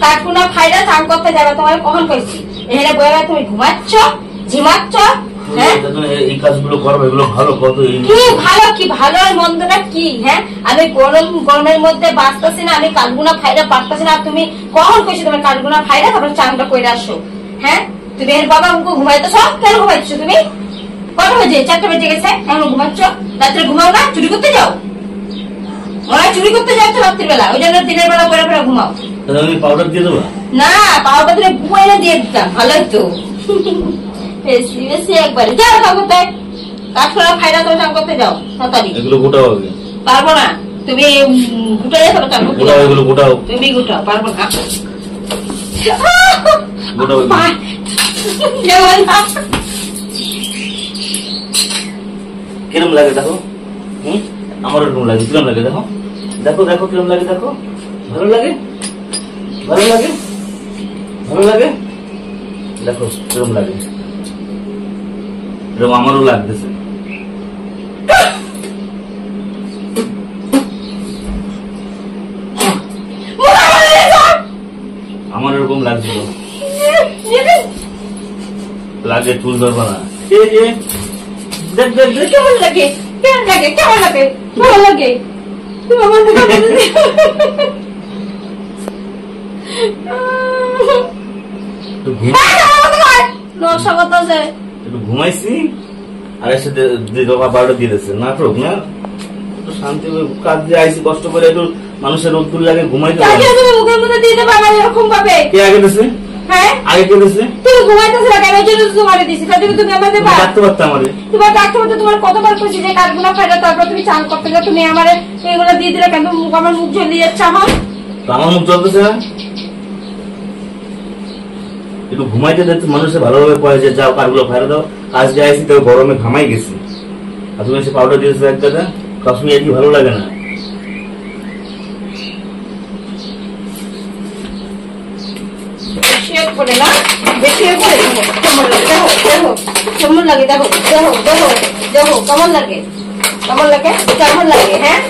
কাকুনা খাইরা চান করতে যাবে তোমার কখন কইছি এখানে বইরা তুমি ঘুমাচ্ছ ঝিমাচ্ছ এই কাজগুলো করবে এগুলো ভালো কত কি ভালো কি ভালো আর মন্দটা কি হ্যাঁ আমি গরমের মধ্যে বাঁচতেছি না আমি কাকুনা খাইরা পারতেছি না তুমি কখন কইছি তুমি কাকুনা খাইরা তারপর চানটা কইরা আসো হ্যাঁ তুমি এর বাবা আমাকে ঘুমাইতেছ কেন ঘুমাইছ তুমি কটা বাজে 4টা বেজে গেছে এখন ঘুমাচ্ছ রাত্রে ঘুমাও না চুরি করতে যাও ওরা চুরি করতে যাও তো রাত্রিবেলা ওই জন্য দিনের বেলা পরে পরে ঘুমাও আমি পাউডার দিয়ে দেবো না পাউডার দিলে বুয়াইনা দিয়ে দিতাম ভালোই তো বেশি একবার যাও কাম করতে কাঠখোলা খাইরা তো কাম করতে যাও তাড়াতাড়ি এগুলো গোটাও আগে পারবো না তুমি গুটাই যাও কাম করতে গোটাও এগুলো গোটাও তুমি গুটাও পারবো না গোটাও কিরম লাগে দেখো আমার এরকম লাগে কিরম লাগে দেখো দেখো দেখো কিরম লাগে দেখো ভালো লাগে ভালো লাগে ভালো লাগে দেখো কিরম লাগে এরকম আমারও লাগতেছে আমার এরকম লাগছিল লাগে চুল ধরবা না দেখ দেখ দেখ কেমন লাগে কেমন লাগে কেমন লাগে ভালো লাগে তুমি আমার একটু ঘুমাইছি আর এসে দফা 12টা দিয়ে দিচ্ছে নাটক না শান্তি কাজ দিয়ে আইসি কষ্ট করে একটু মানুষের রোদ তুল লাগে ঘুমাইতে মুখের মধ্যে দিয়ে দেবে আমার এরকম ভাবে কে আগে দিচ্ছে হ্যাঁ আগে কে দিচ্ছে তুমি ঘুমাইতেছ না কেন জন্য তোমারে দিছি তাহলে তুমি আমাদের ডাকতে পারতাম আমারে তোমার ডাকতে পারতে তোমার কতবার কইছি যে কাজগুলো ফাইটা তারপর তুমি চান করতে যাও তুমি আমারে এগুলো দিয়ে দিলে কেন আমার মুখ জ্বলিয়ে যাচ্ছে আমার মুখ জ্বলতেছে না একটু ঘুমাইতে দিতে মানুষের ভালোভাবে কয় যে যাও কাজগুলো ফাইরা দাও কাজ দিয়ে আইসি তো গরমে ঘামাই গেছি আর তুমি এসে পাউডার দিয়েছো এক দাদা কাশ্মীর কি ভালো লাগে না কেমন লাগে দেখো দেখো দেখো দেখো কেমন লাগে কেমন লাগে কেমন লাগে হ্যাঁ